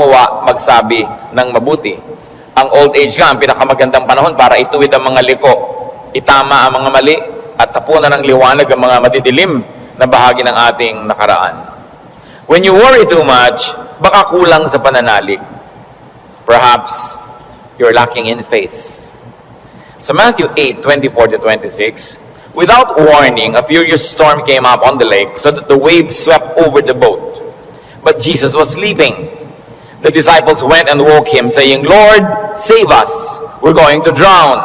gumawa, magsabi ng mabuti. Ang old age nga, ang pinakamagandang panahon para ituwid ang mga liko, itama ang mga mali, at tapunan ng liwanag ang mga madidilim na bahagi ng ating nakaraan. When you worry too much, baka kulang sa pananalig. Perhaps you're lacking in faith. Sa Matthew 8:24-26, without warning, a furious storm came up on the lake so that the waves swept over the boat. But Jesus was sleeping. The disciples went and woke him, saying, "Lord, save us. We're going to drown."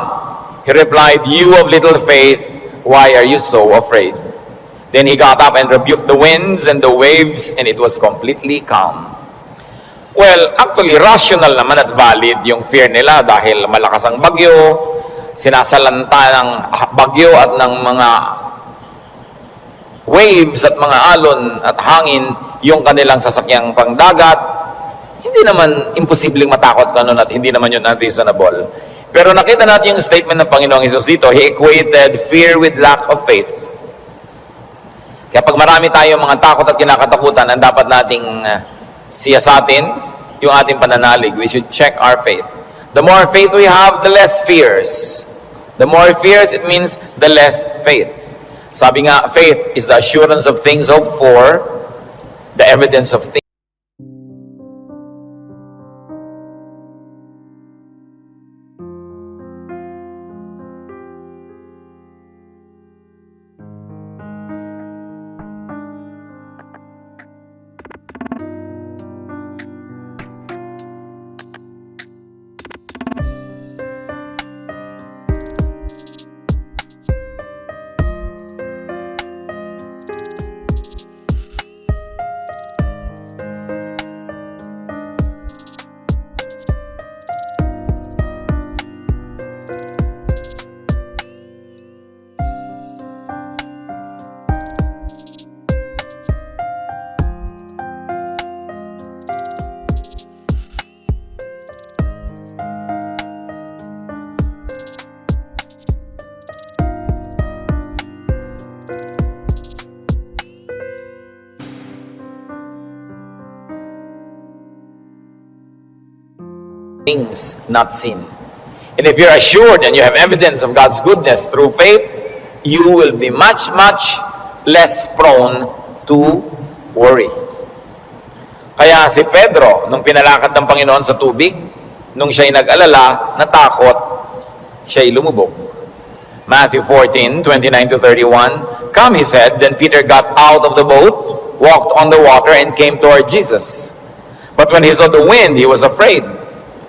He replied, "You of little faith, why are you so afraid?" Then he got up and rebuked the winds and the waves, and it was completely calm. Well, actually, rational naman at valid yung fear nila dahil malakas ang bagyo, sinasalanta ng bagyo at ng mga waves at mga alon at hangin yung kanilang sasakyang pangdagat. Hindi naman imposibleng matakot ka nun at hindi naman yun unreasonable. Pero nakita natin yung statement ng Panginoong Hesus dito. He equated fear with lack of faith. Kaya pag marami tayong mga takot at kinakatakutan, ang dapat nating siyasatin yung ating pananalig. We should check our faith. The more faith we have, the less fears. The more fears, it means the less faith. Sabi nga, faith is the assurance of things hoped for, the evidence of things. Things not seen. And if you're assured and you have evidence of God's goodness through faith, you will be much, much less prone to worry. Kaya si Pedro, nung pinalakad ng Panginoon sa tubig, nung siya'y nag-alala, natakot, siya'y lumubog. Matthew 14:29-31, "Come," he said. Then Peter got out of the boat, walked on the water, and came toward Jesus. But when he saw the wind, he was afraid,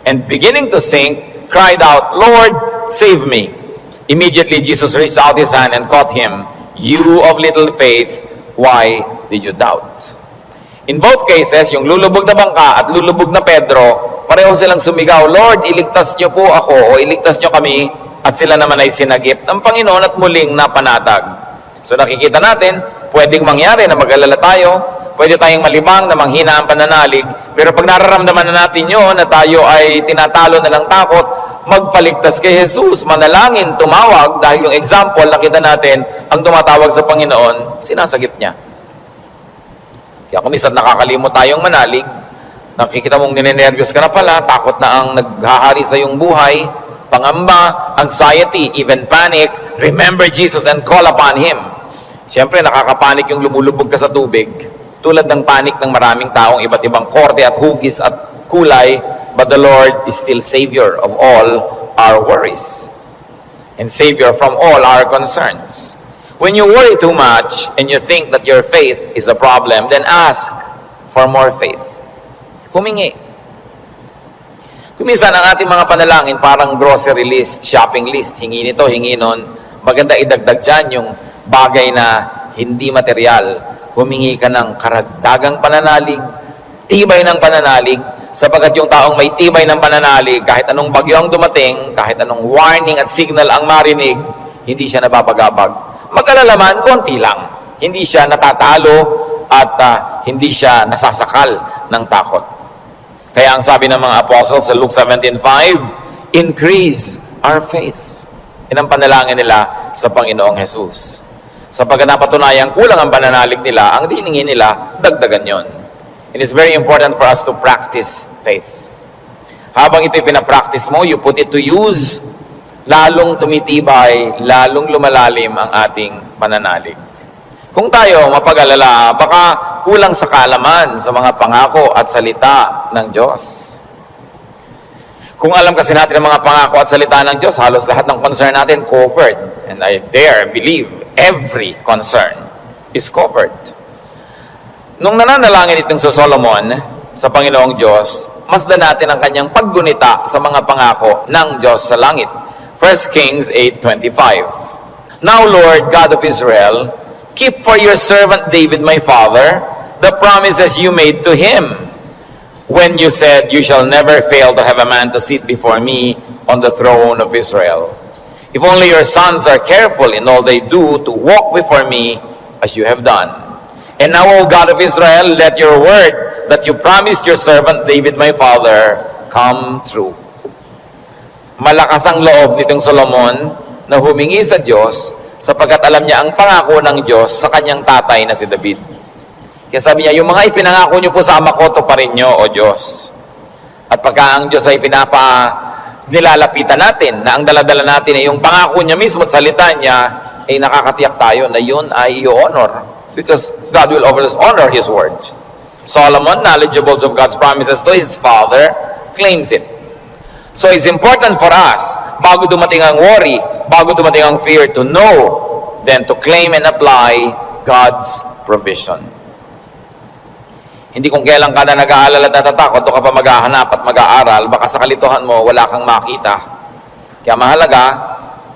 and beginning to sink, cried out, "Lord, save me." Immediately Jesus reached out his hand and caught him. "You of little faith, why did you doubt?" In both cases, yung lulubog na bangka at lulubog na Pedro, pareho silang sumigaw, "Lord, iligtas niyo po ako," o "iligtas niyo kami," at sila naman ay sinagip ng Panginoon at muling napanatag. So nakikita natin, pwedeng mangyari na mag-alala tayo, pwede tayong malibang na manghina ang pananalig, pero pag nararamdaman na natin yun, na tayo ay tinatalo na ng takot, magpaligtas kay Jesus, manalangin, tumawag, dahil yung example, nakita natin, ang tumatawag sa Panginoon, sinasagip niya. Kaya kung minsan nakakalimot tayong manalig, nakikita mong ninenervyos ka na pala, takot na ang naghahari sa iyong buhay, pangamba, anxiety, even panic, remember Jesus and call upon Him. Siyempre, nakakapanik yung lumulubog ka sa tubig, tulad ng panik ng maraming taong iba't ibang korte at hugis at kulay, but the Lord is still Savior of all our worries and Savior from all our concerns. When you worry too much and you think that your faith is a problem, then ask for more faith. Humingi. Kuminsan ang ating mga panalangin parang grocery list, shopping list, hingi nito, hingi nun. Maganda idagdag dyan yung bagay na hindi material. Humingi ka ng karagdagang pananalig, tibay ng pananalig, sapagkat yung taong may tibay ng pananalig, kahit anong bagyo ang dumating, kahit anong warning at signal ang marinig, hindi siya nababagabag. Mag-alala man, konti lang. Hindi siya natatalo at hindi siya nasasakal ng takot. Kaya ang sabi ng mga apostles sa Luke 17:5, increase our faith. Yan ang panalangin nila sa Panginoong Jesus. Sapagkat napatunayan kulang ang pananalig nila, ang diningi nila, dagdagan yon. It is very important for us to practice faith. Habang ito'y pinapractice mo, you put it to use, lalong tumitibay, lalong lumalalim ang ating pananalig. Kung tayo mapag-alala, baka kulang sa kaalaman sa mga pangako at salita ng Diyos. Kung alam kasi natin ang mga pangako at salita ng Diyos, halos lahat ng concern natin covered. And I dare believe every concern is covered. Nung nananalangin itong si Solomon sa Panginoong Diyos, masdan natin ang kanyang paggunita sa mga pangako ng Diyos sa langit. 1 Kings 8:25. Now, Lord, God of Israel, keep for your servant David my father the promises you made to him when you said, you shall never fail to have a man to sit before me on the throne of Israel. If only your sons are careful in all they do to walk before me as you have done. And now, O God of Israel, let your word that you promised your servant David my father come true. Malakas ang loob nitong Solomon na humingi sa Diyos sapagkat alam niya ang pangako ng Diyos sa kanyang tatay na si David. Kaya sabi niya, yung mga ipinangako niyo po sa ama ko, tuparin niyo, O Diyos. At pagka ang Diyos ay nilalapitan natin, na ang daladala natin ay yung pangako niya mismo at salita niya, ay nakakatiyak tayo na yun ay i-honor. Because God will always honor His word. Solomon, knowledgeable of God's promises to his father, claims it. So it's important for us, bago dumating ang worry, bago dumating ang fear, to know, then to claim and apply God's provision. Hindi kung kailan ka na nag-aalala at natatakot, o ka pa maghahanap at mag-aaral, baka sa kalituhan mo, wala kang makita. Kaya mahalaga,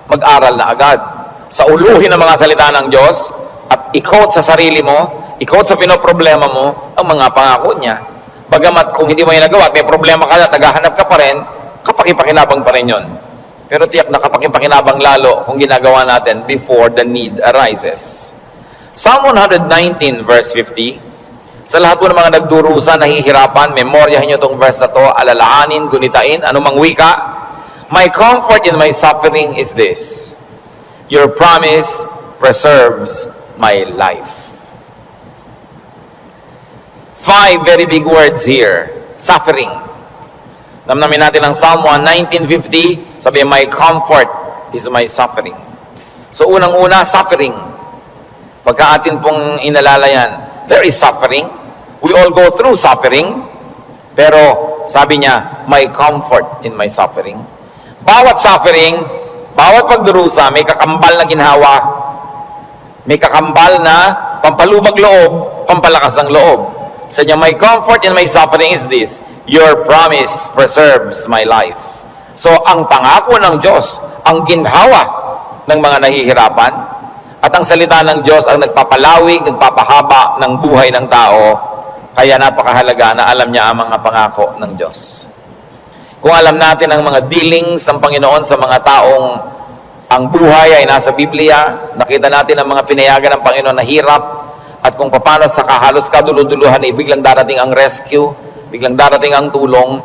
mag-aral na agad. Sa uluhin ng mga salita ng Diyos, at i-quote sa sarili mo, i-quote sa pinoproblema mo, ang mga pangako niya. Bagamat kung hindi mo yung nagawa at may problema ka at naghahanap ka pa rin, kapakipakinabang pa rin yun. Pero tiyak na kapakipakinabang lalo kung ginagawa natin before the need arises. Psalm 119 verse 50, sa lahat po ng mga nagdurusa, nahihirapan, memoryahin nyo itong verse na to, alalaanin, gunitain, anumang wika. My comfort in my suffering is this: your promise preserves my life. 5 very big words here. Suffering. Namnamin natin ang Psalm 119:50, sabi, my comfort is my suffering. So unang-una, suffering. Pagka atin pong inalala yan, there is suffering. We all go through suffering. Pero sabi niya, my comfort in my suffering. Bawat suffering, bawat pagdurusa, may kakambal na ginhawa. May kakambal na pampalubag loob, pampalakas ng loob. Sa niya, my comfort in my suffering is this: your promise preserves my life. So, ang pangako ng Diyos, ang ginhawa ng mga nahihirapan, at ang salita ng Diyos ang nagpapalawig, nagpapahaba ng buhay ng tao. Kaya napakahalaga na alam niya ang mga pangako ng Diyos. Kung alam natin ang mga dealings ng Panginoon sa mga taong ang buhay ay nasa Biblia, nakita natin ang mga pinayagan ng Panginoon na hirap, at kung paano sa kahalos kaduluduluhan ay biglang darating ang rescue, biglang darating ang tulong,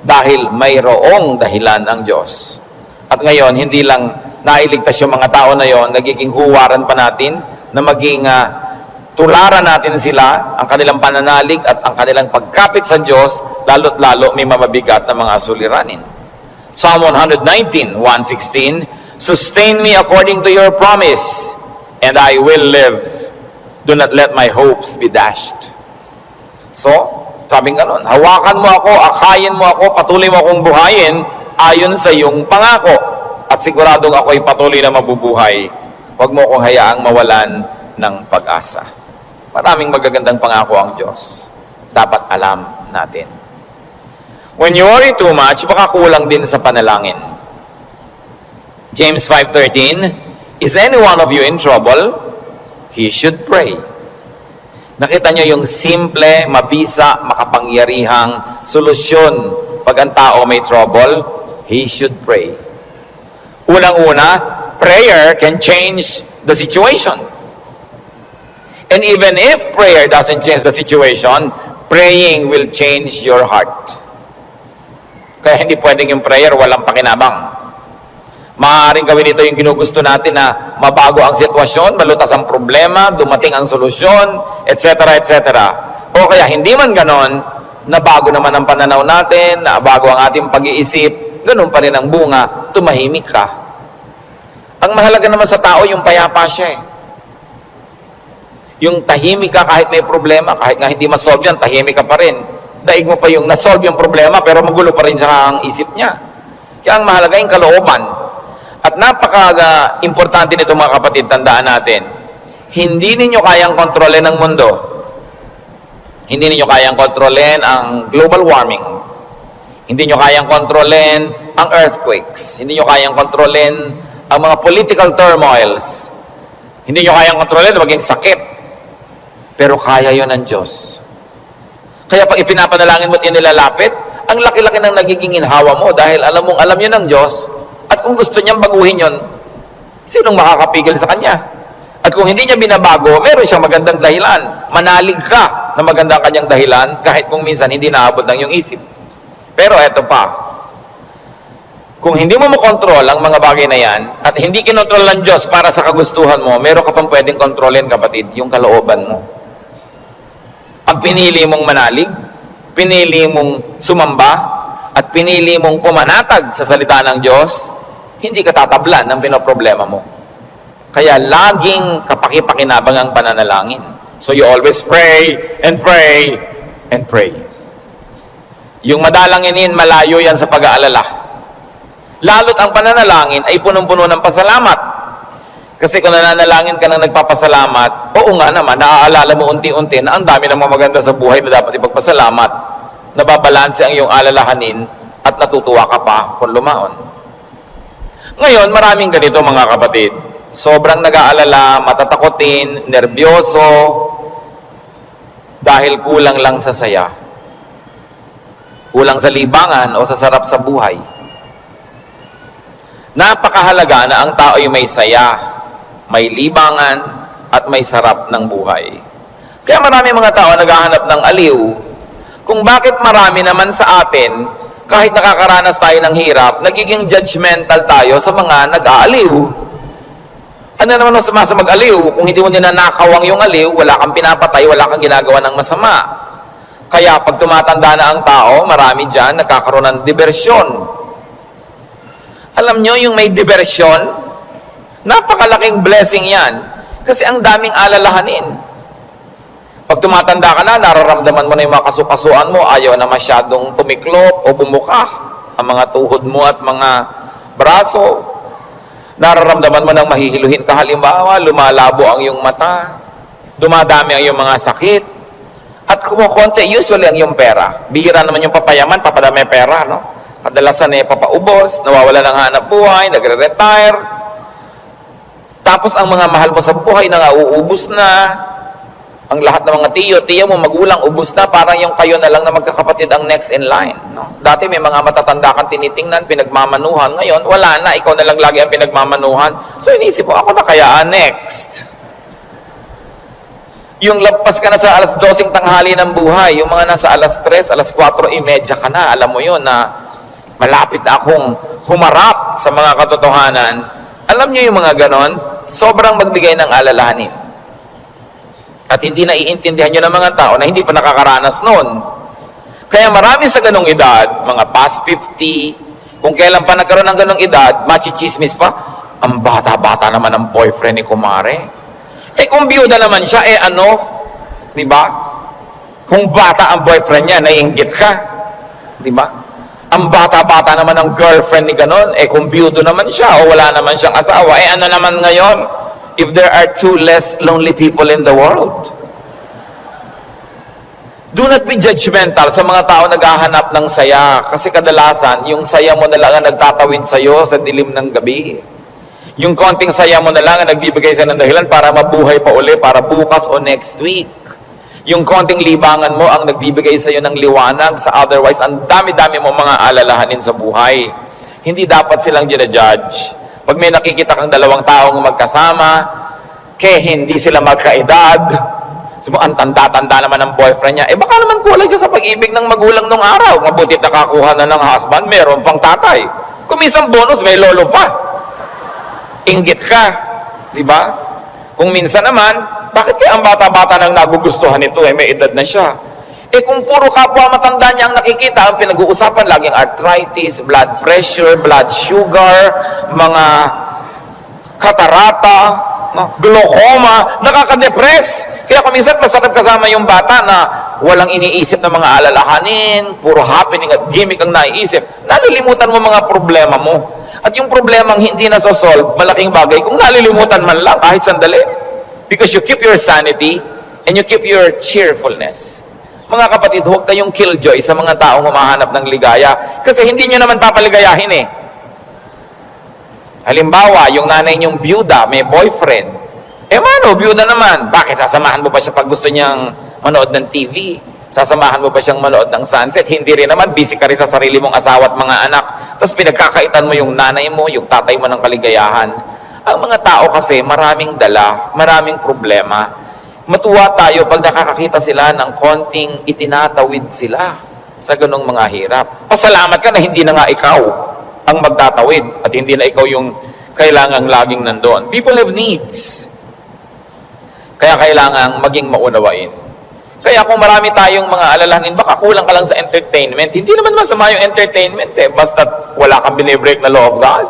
dahil mayroong dahilan ang Diyos. At ngayon, hindi lang nailigtas yung mga tao na yon, nagiging huwaran pa natin na maging tularan natin sila, ang kanilang pananalig at ang kanilang pagkapit sa Diyos, lalo't lalo may mabibigat na mga suliranin. Psalm 119, 116, sustain me according to your promise, and I will live. Do not let my hopes be dashed. So, sabing ganon, hawakan mo ako, akayin mo ako, patuloy mo akong buhayin ayon sa iyong pangako. At siguradong ako'y patuloy na mabubuhay. Huwag mo akong hayaang mawalan ng pag-asa. Maraming magagandang pangako ang Diyos. Dapat alam natin. When you worry too much, baka kulang din sa panalangin. James 5:13, is any one of you in trouble? He should pray. Nakita nyo yung simple, mabisa, makapangyarihang solusyon pag ang tao may trouble? He should pray. Unang-una, prayer can change the situation. And even if prayer doesn't change the situation, praying will change your heart. Kaya hindi pwedeng yung prayer walang pakinabang. Maaaring gawin ito yung ginugusto natin na mabago ang sitwasyon, malutas ang problema, dumating ang solusyon, etc., etc. O O kaya hindi man ganon, nabago naman ang pananaw natin, nabago ang ating pag-iisip, ganun pa rin ang bunga, tumahimik ka. Ang mahalaga naman sa tao, yung payapa siya eh. Yung tahimik ka kahit may problema, kahit nga hindi masolve yan, tahimik ka pa rin. Daig mo pa yung nasolve yung problema, pero magulo pa rin siya ang isip niya. Kaya ang mahalaga yung kalooban. At napaka-importante nito mga kapatid, tandaan natin, hindi ninyo kayang kontrolin ang mundo. Hindi ninyo kayang kontrolin ang global warming. Hindi nyo kayang kontrolin ang earthquakes. Hindi nyo kayang kontrolin ang mga political turmoils. Hindi nyo kayang kontrolin maging sakit. Pero kaya yon ng Diyos. Kaya pag ipinapanalangin mo at inilalapit, ang laki-laki ng nagiging inhawa mo dahil alam mong alam yun ng Diyos. At kung gusto niyang baguhin yon, sinong makakapigil sa Kanya? At kung hindi niya binabago, meron siyang magandang dahilan. Manalig ka na magandang kanyang dahilan kahit kung minsan hindi naabot ng iyong isip. Pero eto pa, kung hindi mo makontrol ang mga bagay na yan at hindi kinontrol ng Diyos para sa kagustuhan mo, meron ka pang pwedeng kontrolin, kapatid, yung kalooban mo. Pag pinili mong manalig, pinili mong sumamba, at pinili mong pumanatag sa salita ng Diyos, hindi ka tatablan ng pinoproblema mo. Kaya laging kapaki-pakinabang ang pananalangin. So you always pray and pray and pray. Yung madalanginin, malayo yan sa pag-aalala. Lalo't ang pananalangin ay punong-puno ng pasalamat. Kasi kung nananalangin ka ng nagpapasalamat, oo nga naman, naaalala mo unti-unti na ang dami ng mga maganda sa buhay na dapat ipagpasalamat. Nababalanse ang iyong alalahanin at natutuwa ka pa kung lumaon. Ngayon, maraming ganito mga kapatid. Sobrang nag-aalala, matatakotin, nerbyoso, dahil kulang lang sa saya. Kulang sa libangan o sa sarap sa buhay. Napakahalaga na ang tao ay may saya, may libangan, at may sarap ng buhay. Kaya marami mga tao naghahanap ng aliw kung bakit marami naman sa atin, kahit nakakaranas tayo ng hirap, nagiging judgmental tayo sa mga nag-aaliw. Ano naman ang sama sa mag-aliw? Kung hindi mo ninanakaw ang yung aliw, wala kang pinapatay, wala kang ginagawa ng masama. Kaya pag tumatanda na ang tao, marami dyan nagkakaroon ng diversyon. Alam nyo, yung may diversyon, napakalaking blessing yan. Kasi ang daming alalahanin. Pag tumatanda ka na, nararamdaman mo na yung mga kasukasuan mo, ayaw na masyadong tumiklop o bumuka ang mga tuhod mo at mga braso. Nararamdaman mo nang mahihiluhin ka, halimbawa, lumalabo ang iyong mata, dumadami ang iyong mga sakit, at kumukonti, usually ang iyong pera. Bihira naman yung papayaman, papadami pera, no? Kadalasan ay papaubos, nawawala ng hanap buhay, nagre-retire. Tapos ang mga mahal mo sa buhay na uubos na. Ang lahat ng mga tiya mo, magulang, ubos na. Parang yung kayo na lang na magkakapatid ang next in line. No? Dati may mga matatanda kang tinitingnan, pinagmamanuhan. Ngayon, wala na. Ikaw na lang lagi ang pinagmamanuhan. So inisip mo, ako na kaya next. Yung lampas ka na sa alas 12 tanghali ng buhay, yung mga nasa alas 3, alas 4:30 ka na, alam mo yun na malapit na akong humarap sa mga katotohanan. Alam nyo yung mga ganon, sobrang magbigay ng alalahanin. At hindi naiintindihan nyo ng mga tao na hindi pa nakakaranas noon. Kaya marami sa ganong edad, mga past 50, kung kailan pa nagkaroon ng ganong edad, machichismis pa, ang bata-bata naman ang boyfriend ni kumare. Eh kung biyuda naman siya, di ba? Kung bata ang boyfriend niya, naiinggit ka. Di ba? Ang bata-bata naman ang girlfriend ni ganon, kung biyudo naman siya o wala naman siyang asawa, ano naman ngayon? If there are 2 less lonely people in the world. Do not be judgmental sa mga tao naghahanap ng saya. Kasi kadalasan, yung saya mo na lang ang nagtatawid sa'yo sa dilim ng gabi. Yung konting saya mo na lang ang nagbibigay sa'yo ng dahilan para mabuhay pa uli, para bukas o next week. Yung konting libangan mo ang nagbibigay sa'yo ng liwanag sa otherwise, ang dami-dami mo mga alalahanin sa buhay. Hindi dapat silang ginajudge. Pag may nakikita kang dalawang taong magkasama, hindi sila magkaedad, ang tanda-tanda naman ng boyfriend niya, baka naman kulay siya sa pag-ibig ng magulang nung araw. Mabutit nakakuha na ng husband, meron pang tatay. Kung minsan bonus, may lolo pa. Inggit ka, di ba? Kung minsan naman, bakit kaya ang bata-bata nang nagugustuhan nito, may edad na siya? Eh kung puro kapwa matanda niya ang nakikita, ang pinag-uusapan laging arthritis, blood pressure, blood sugar, mga katarata, no, glaucoma, nakaka-depress. Kaya kung minsan masarap kasama yung bata na walang iniisip na mga alalahanin, puro happening at gimmick ang naiisip, nalilimutan mo mga problema mo. At yung problemang hindi nasosolve, malaking bagay kung nalilimutan man lang kahit sandali. Because you keep your sanity and you keep your cheerfulness. Mga kapatid, huwag kayong killjoy sa mga taong humahanap ng ligaya kasi hindi nyo naman papaligayahin eh. Halimbawa, yung nanay niyong byuda, may boyfriend. Eh mano, byuda naman. Bakit sasamahan mo pa siya pag gusto niyang manood ng TV? Sasamahan mo pa siyang manood ng sunset? Hindi rin naman, busy ka rin sa sarili mong asawa at mga anak. Tapos pinagkakaitan mo yung nanay mo, yung tatay mo ng kaligayahan. Ang mga tao kasi maraming dala, maraming problema. Matuwa tayo pag nakakakita sila ng konting itinatawid sila sa ganong mga hirap. Pasalamat ka na hindi na nga ikaw ang magtatawid at hindi na ikaw yung kailangang laging nandoon. People have needs. Kaya kailangang maging maunawain. Kaya kung marami tayong mga alalahanin, baka kulang ka lang sa entertainment. Hindi naman masama yung entertainment eh, basta wala kang binibreak na law of God.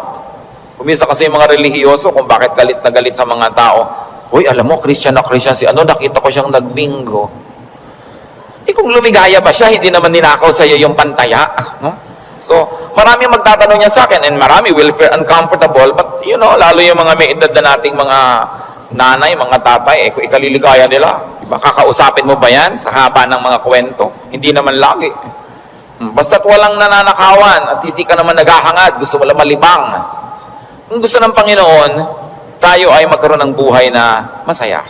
Kumisa kasi yung mga relihiyoso kung bakit galit na galit sa mga tao. Uy, alam mo, Christian na Christian si ano, nakita ko siyang nagbingo. Eh kung lumigaya ba siya, hindi naman ninakaw sa'yo yung pantaya. No? So, marami magtatanong niya sa akin and marami will feel uncomfortable but you know, lalo yung mga may edad na nating mga nanay, mga tatay, eh kung ikaliligaya nila, diba, kakausapin mo ba yan sa haba ng mga kwento? Hindi naman lagi. Basta't walang nananakawan at hindi ka naman naghahangad, gusto mo lang malibang. Kung gusto ng Panginoon, tayo ay magkaroon ng buhay na masaya.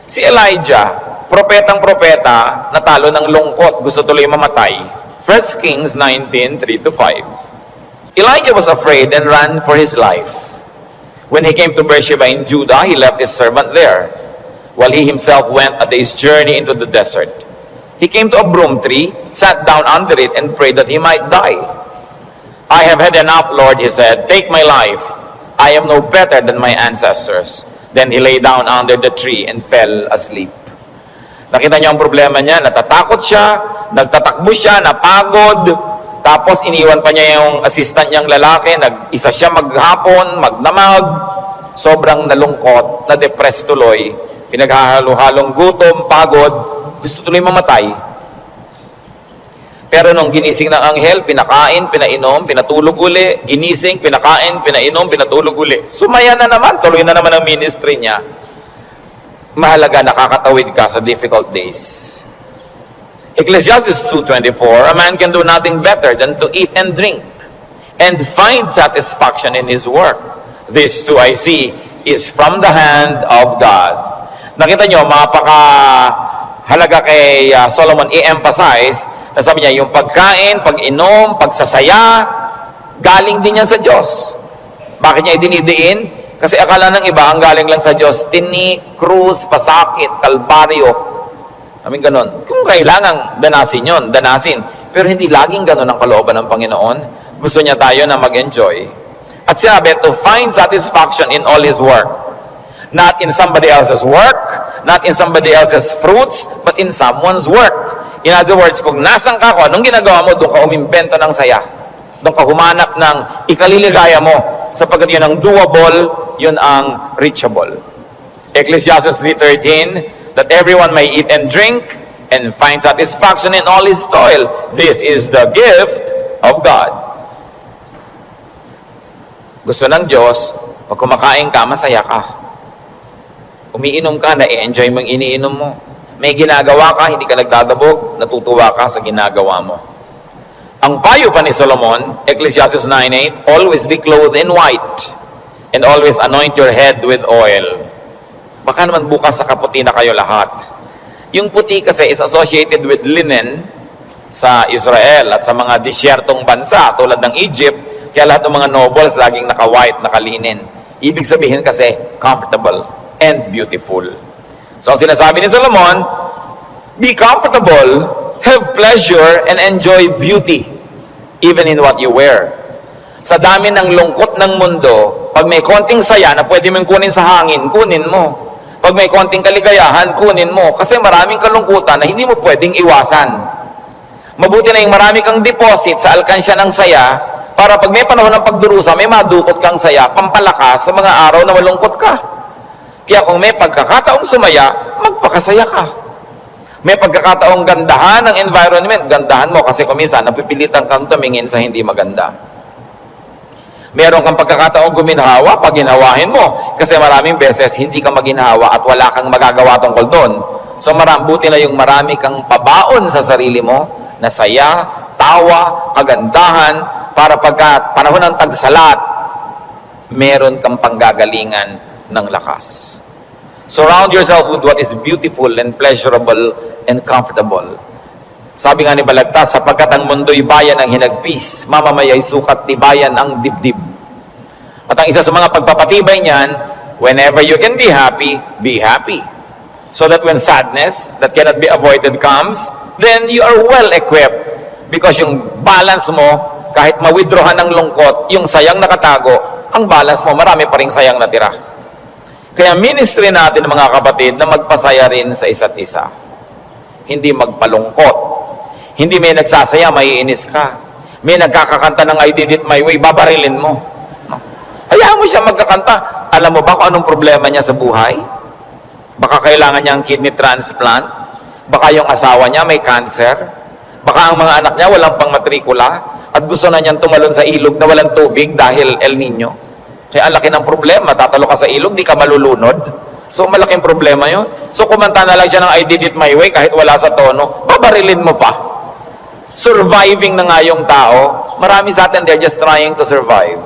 Si Elijah, propetang-propeta, natalo ng lungkot, gusto tuloy mamatay. 1 Kings 19:3-5. Elijah was afraid and ran for his life. When he came to Beersheba in Judah, he left his servant there, while he himself went a day's journey into the desert. He came to a broom tree, sat down under it, and prayed that he might die. I have had enough, Lord, he said. Take my life. I am no better than my ancestors. Then he lay down under the tree and fell asleep. Nakita niyo ang problema niya, natatakot siya, nagtatakbo siya, napagod, tapos iniwan pa niya yung assistant niyang lalaki, nag-isa siya maghapon, magdamag, sobrang nalungkot, na-depress tuloy, pinaghahalo-halong gutom, pagod, gusto tuloy mamatay. Pero nung ginising ng anghel, pinakain, pinainom, pinatulog uli, ginising, pinakain, pinainom, pinatulog uli. Sumaya na naman, tuloy na naman ang ministry niya. Mahalaga, nakakatawid ka sa difficult days. Ecclesiastes 2:24, a man can do nothing better than to eat and drink and find satisfaction in his work. This too I see is from the hand of God. Nakita nyo, mapakahalaga kay Solomon i-emphasize na sabi niya, yung pagkain, pag-inom, pagsasaya, galing din yan sa Diyos. Bakit niya idinidiin? Kasi akala ng iba, ang galing lang sa Diyos, tinik, krus, pasakit, kalbaryo. Amin ganon. Kung kailangang danasin yon, danasin. Pero hindi laging ganon ang kalooban ng Panginoon. Gusto niya tayo na mag-enjoy. At sabi, to find satisfaction in all His work. Not in somebody else's work, not in somebody else's fruits, but in someone's work. In other words, kung nasan ka ko, anong ginagawa mo, doon ka umimbento ng saya. Doon ka humanap ng ikaliligaya mo. Sapagkat yun ang doable, yun ang reachable. Ecclesiastes 3:13, that everyone may eat and drink and find satisfaction in all his toil. This is the gift of God. Gusto ng Diyos, pag kumakain ka, masaya ka. Umiinom ka, na-enjoy mo yung iniinom mo. May ginagawa ka, hindi ka nagdadabog, natutuwa ka sa ginagawa mo. Ang payo pa ni Solomon, Ecclesiastes 9:8, always be clothed in white and always anoint your head with oil. Baka naman bukas sa kaputi na kayo lahat. Yung puti kasi is associated with linen sa Israel at sa mga disyertong bansa tulad ng Egypt, kaya lahat ng mga nobles laging naka-white, naka-linen. Ibig sabihin kasi comfortable and beautiful. So ang sinasabi ni Solomon, be comfortable, have pleasure, and enjoy beauty even in what you wear. Sa dami ng lungkot ng mundo, pag may konting saya na pwede mong kunin sa hangin, kunin mo. Pag may konting kaligayahan, kunin mo. Kasi maraming kalungkutan na hindi mo pwedeng iwasan. Mabuti na yung marami kang deposit sa alkansya ng saya, para pag may panahon ng pagdurusa, may madukot kang saya, pampalakas sa mga araw na malungkot ka. Kaya kung may pagkakataong sumaya, magpakasaya ka. May pagkakataong gandahan ng environment, gandahan mo kasi kung minsan napipilitan kang tumingin sa hindi maganda. Meron kang pagkakataong guminhawa, pag ginawahin mo. Kasi maraming beses, hindi ka maginhawa at wala kang magagawa tungkol doon. So buti na yung marami kang pabaon sa sarili mo, na saya, tawa, kagandahan, para pagka panahon ng tagsalat, meron kang panggagalingan ng lakas. Surround yourself with what is beautiful and pleasurable and comfortable. Sabi nga ni Balagtas, sapagkat ang mundo'y bayan ng hinagpis, mamamaya'y sukat tibayan ang dibdib. At ang isa sa mga pagpapatibay niyan, whenever you can be happy, be happy. So that when sadness that cannot be avoided comes, then you are well equipped. Because yung balance mo, kahit ma-withdrawhan ng lungkot, yung sayang nakatago, ang balance mo, marami pa ring sayang natira. Kaya ministry natin, mga kapatid, na magpasaya rin sa isa't isa. Hindi magpalungkot. Hindi may nagsasaya, maiinis ka. May nagkakakanta ng I did it my way, babarilin mo. No? Hayaan mo siya magkakanta. Alam mo ba kung anong problema niya sa buhay? Baka kailangan niya ang kidney transplant. Baka yung asawa niya may cancer. Baka ang mga anak niya walang pangmatrikula. At gusto na niyang tumalon sa ilog na walang tubig dahil El Nino. Kaya ang laki ng problema. Tatalo ka sa ilog, di ka malulunod. So malaking problema yun. So kumanta na lang siya ng I did it my way kahit wala sa tono. Babarilin mo pa. Surviving na nga yung tao. Marami sa atin, they're just trying to survive.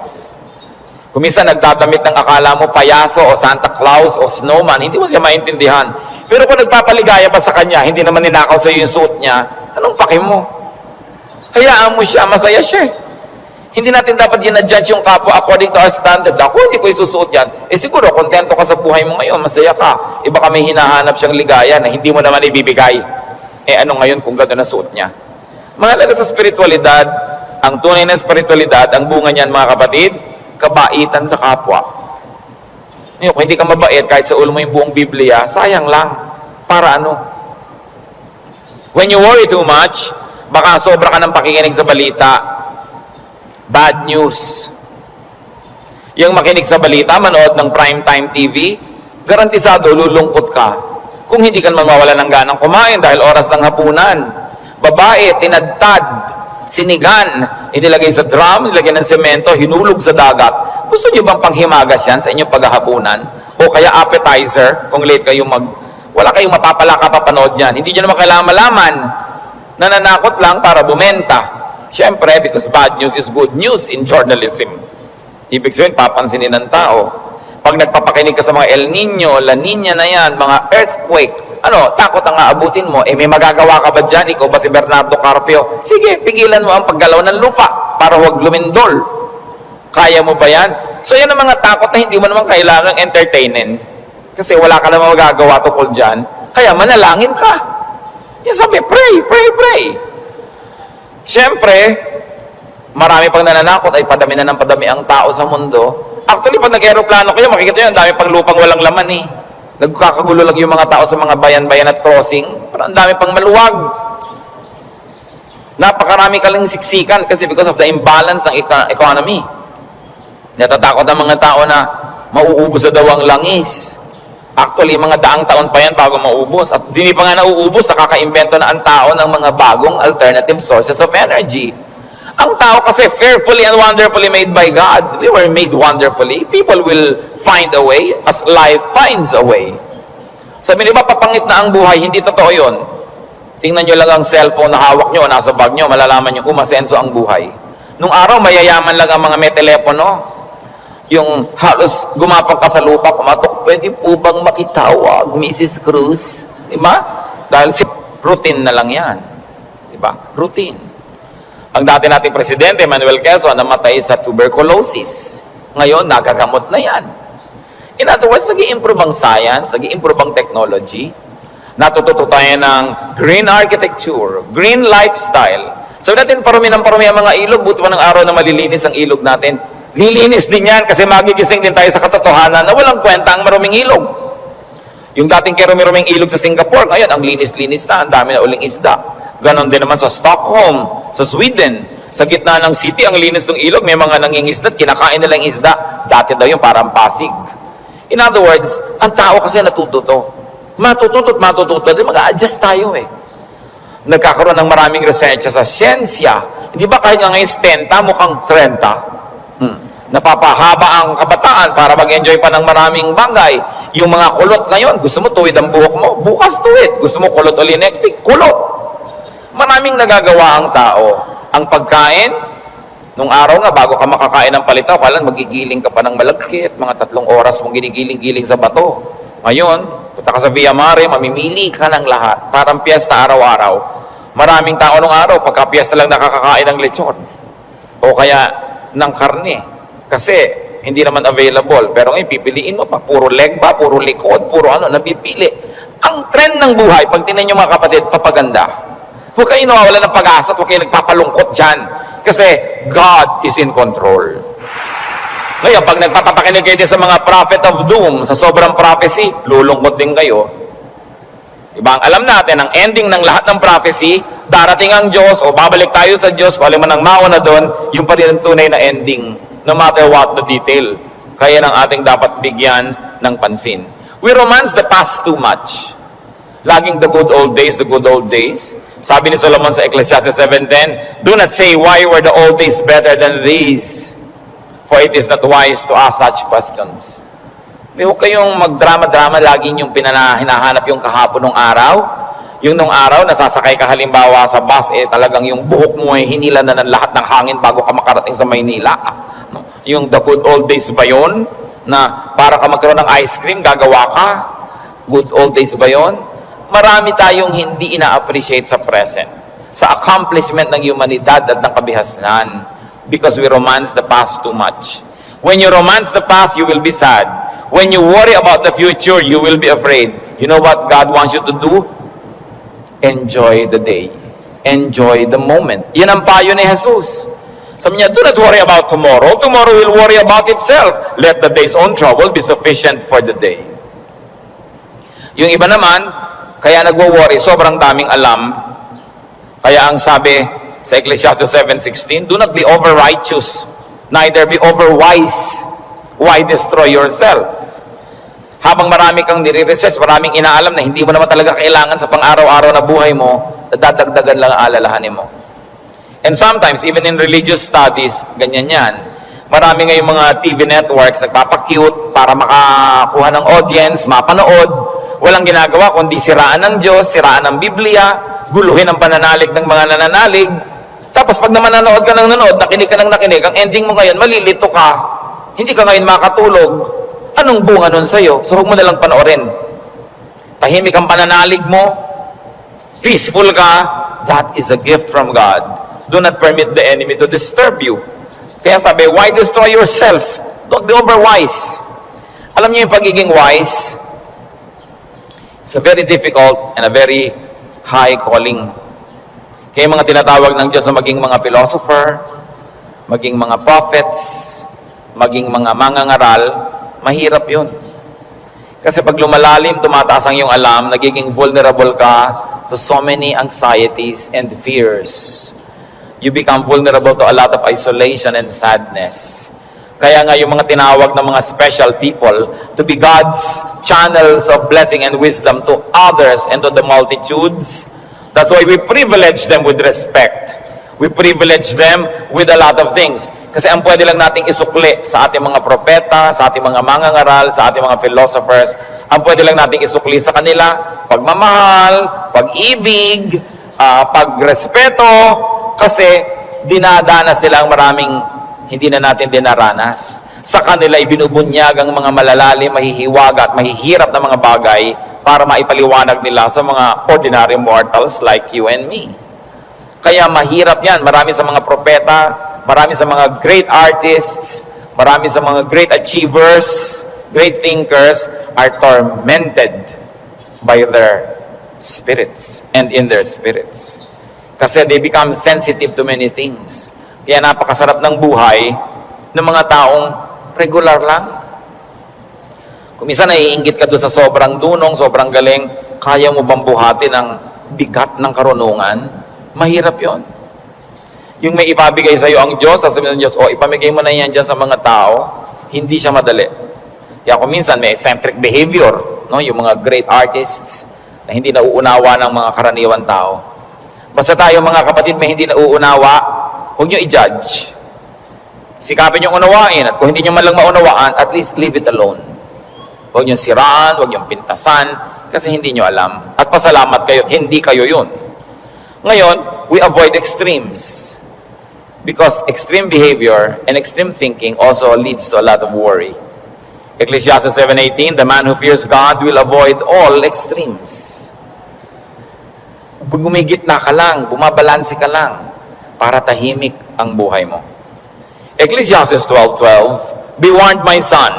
Kung minsan nagdadamit ng akala mo payaso o Santa Claus o snowman, hindi mo siya maintindihan. Pero kung nagpapaligaya pa sa kanya, hindi naman ninakaw sa iyo yung suit niya, anong pake mo? Hayaan mo siya, masaya siya. Hindi natin dapat ginadjudge yung kapwa according to our standard. Ako, hindi ko isusuot yan. Eh siguro, kontento ka sa buhay mo ngayon, masaya ka. Iba ka may hinahanap siyang ligaya na hindi mo naman ibibigay. Eh ano ngayon kung gano'n na suot niya? Mahalaga sa spiritualidad, ang tunay na spiritualidad, ang bunga niyan mga kapatid, kabaitan sa kapwa. Kung hindi ka mabait, kahit sa ulo mo yung buong Biblia, sayang lang. Para ano? When you worry too much, baka sobra ka ng pakikinig sa balita. Bad news. Yung makinig sa balita, manood ng primetime TV, garantisado, lulungkot ka. Kung hindi ka mawawala ng ganang kumain dahil oras ng hapunan. Babae, tinadtad, sinigan, inilagay sa drum, nilagay ng semento, hinulog sa dagat. Gusto niyo bang panghimagas yan sa inyong paghahapunan? O kaya appetizer, kung late kayo wala kayong mapapala kapapanood yan. Hindi niyo naman kailangan malaman. Nananakot lang para bumenta. Siyempre, because bad news is good news in journalism. Ibig sabihin, papansinin ng tao. Pag nagpapakinig ka sa mga El Nino, La Nina na yan, mga earthquake, takot ang aabutin mo, may magagawa ka ba dyan? Ikaw ba si Bernardo Carpio? Sige, pigilan mo ang paggalaw ng lupa para huwag lumindol. Kaya mo ba yan? So yan ang mga takot na hindi mo naman kailangang entertainin. Kasi wala ka naman magagawa tungkol dyan. Kaya manalangin ka. Yan sabi, pray, pray, pray. Siyempre, marami pang nananakot ay padami na ng padami ang tao sa mundo. Actually, pag nag-aeroplano kayo, makikita nyo, ang dami pang lupang walang laman eh. Nagkakagulo lang yung mga tao sa mga bayan-bayan at crossing. Pero ang dami pang maluwag. Napakarami ka lang siksikan kasi because of the imbalance ng economy. Natatakot ang mga tao na mauubos sa daw ang langis. Actually, mga daang taon pa yan bago maubos. At hindi pa nga nauubos, nakaka-invento na ang tao ng mga bagong alternative sources of energy. Ang tao kasi fearfully and wonderfully made by God. We were made wonderfully. People will find a way as life finds a way. Sabi niyo ba, papangit na ang buhay? Hindi totoo yun. Tingnan nyo lang ang cellphone na hawak nyo o nasa bag nyo, malalaman nyo kung masenso ang buhay. Nung araw, mayayaman lang ang mga may telepono. Yung halos gumapang ka sa lupa, kumatok, pwede po bang makitawag, Mrs. Cruz? Diba? Dahil routine na lang yan. Diba? Routine. Ang dati nating presidente, Manuel Quezon, namatay sa tuberculosis. Ngayon, nagagamot na yan. In other words, nag-i-improve ang science, nag-i-improve ang technology, natututo tayo ng green architecture, green lifestyle. So natin parumi ng parumi ang mga ilog, buti pa ng araw na malilinis ang ilog natin. Lilinis din yan kasi magigising din tayo sa katotohanan na walang kwenta ang maruming ilog. Yung dating kerumi-ruming ilog sa Singapore, ngayon, ang linis-linis na, ang dami na uling isda. Ganon din naman sa Stockholm, sa Sweden. Sa gitna ng city, ang linis ng ilog, may mga nangingisda, kinakain nila yung isda. Dati daw yung parang Pasig. In other words, ang tao kasi natututo. Matututo, mag-a-adjust tayo eh. Nagkakaroon ng maraming research sa siyensya. Hindi ba kahit nga ngayon 10, mukhang 30? Napapahaba ang kabataan para mag-enjoy pa ng maraming bagay. Yung mga kulot ngayon, gusto mo tuwid ang buhok mo, bukas tuwid. Gusto mo kulot uli next week, kulot. Maraming nagagawa ang tao. Ang pagkain, nung araw nga, bago ka makakain ng palitaw, kailan magigiling ka pa ng malagkit, mga 3 oras mong ginigiling-giling sa bato. Ngayon, punta ka sa Via Mare, mamimili ka ng lahat. Parang piyesta araw-araw. Maraming tao nung araw, pagka piyesta lang nakakakain ng lechon. O kaya ng karne. Kasi hindi naman available. Pero ngayon, pipiliin mo pa. Puro leg ba? Puro likod? Puro napipili. Ang trend ng buhay, pag tinan nyo mga kapatid, papaganda. Huwag kayo nawawala ng pag-asa at huwag kayo nagpapalungkot dyan. Kasi God is in control. Ngayon, pag nagpapapakinig kayo din sa mga prophet of doom, sa sobrang prophecy, lulungkot din kayo. Diba? Ang alam natin, ang ending ng lahat ng prophecy, darating ang Diyos, o babalik tayo sa Diyos, kung alam mo nang mauna doon, yung pa rin ang tunay na ending, no matter what the detail. Kaya ng ating dapat bigyan ng pansin. We romance the past too much. Laging the good old days, the good old days. Sabi ni Solomon sa Ecclesiastes 7:10, do not say, why were the old days better than these? For it is not wise to ask such questions. Huwag kayong magdrama-drama, lagi yung hinahanap yung kahapon ng araw. Yung nung araw, nasasakay ka halimbawa sa bus, talagang yung buhok mo hinila na ng lahat ng hangin bago ka makarating sa Maynila. No? Yung the good old days ba yun? Na para ka magkaroon ng ice cream, gagawa ka? Good old days ba yun? Marami tayong hindi ina-appreciate sa present. Sa accomplishment ng humanidad at ng kabihasnan. Because we romance the past too much. When you romance the past, you will be sad. When you worry about the future, you will be afraid. You know what God wants you to do? Enjoy the day. Enjoy the moment. Yan ang payo ni Jesus. Sabi niya, do not worry about tomorrow. Tomorrow will worry about itself. Let the day's own trouble be sufficient for the day. Yung iba naman, kaya nagwo-worry, sobrang daming alam. Kaya ang sabi sa Ecclesiastes 7:16, do not be over-righteous, neither be over-wise. Why destroy yourself? Habang marami kang nire-research, maraming inaalam na hindi mo naman talaga kailangan sa pang-araw-araw na buhay mo, dadagdagan lang ang alalahanin mo. And sometimes, even in religious studies, ganyan yan. Marami ngayong mga TV networks nagpapakute para makakuha ng audience, mapanood. Walang ginagawa kundi siraan ng Diyos, siraan ng Biblia, guluhin ang pananalig ng mga nananalig. Tapos pag naman nanood ka ng nanood, nakinig ka ng nakinig, ang ending mo ngayon, malilito ka. Hindi ka ngayon makatulog. Anong bunga nun sa'yo? So huwag mo nalang panoorin. Tahimik ang pananalig mo. Peaceful ka. That is a gift from God. Do not permit the enemy to disturb you. Kaya sabi, why destroy yourself? Don't be overwise. Alam niyo yung pagiging wise, it's a very difficult and a very high calling. Kaya mga tinatawag ng Diyos na maging mga philosopher, maging mga prophets, maging mga mangangaral, mahirap yun. Kasi pag lumalalim, tumataas ang iyong alam, nagiging vulnerable ka to so many anxieties and fears. You become vulnerable to a lot of isolation and sadness. Kaya nga yung mga tinawag ng mga special people to be God's channels of blessing and wisdom to others and to the multitudes. That's why we privilege them with respect. We privilege them with a lot of things. Kasi ang pwede lang nating isukli sa ating mga propeta, sa ating mga mangangaral, sa ating mga philosophers, ang pwede lang nating isukli sa kanila, pagmamahal, pag-ibig, pagrespeto, kasi dinadanas sila ang maraming hindi na natin dinaranas. Sa kanila ibinubunyag ang mga malalalim, mahihiwaga at mahihirap na mga bagay para maipaliwanag nila sa mga ordinary mortals like you and me. Kaya mahirap yan. Marami sa mga propeta, marami sa mga great artists, marami sa mga great achievers, great thinkers are tormented by their spirits and in their spirits. Kasi they become sensitive to many things. Kaya napakasarap ng buhay ng mga taong regular lang. Kung minsan naiinggit ka doon sa sobrang dunong, sobrang galing, kaya mo bang buhatin ang bigat ng karunungan? Mahirap yon. Yung may ipabigay sa iyo ang Diyos, sasabihin ng Diyos, ipamigay mo na yan dyan sa mga tao, hindi siya madali. Kaya kung minsan may eccentric behavior, no? Yung mga great artists na hindi nauunawa ng mga karaniwan tao. Basta tayo mga kapatid may hindi nauunawa, huwag nyo i-judge. Sikapin nyo unawain, at kung hindi nyo man lang maunawaan, at least leave it alone. Huwag nyo siraan, huwag nyo pintasan, kasi hindi nyo alam. At pasalamat kayo, hindi kayo yun. Ngayon, we avoid extremes. Because extreme behavior and extreme thinking also leads to a lot of worry. Ecclesiastes 7:18, the man who fears God will avoid all extremes. Gumigitna ka lang, bumabalanse ka lang, para tahimik ang buhay mo. Ecclesiastes 12:12, be warned, my son,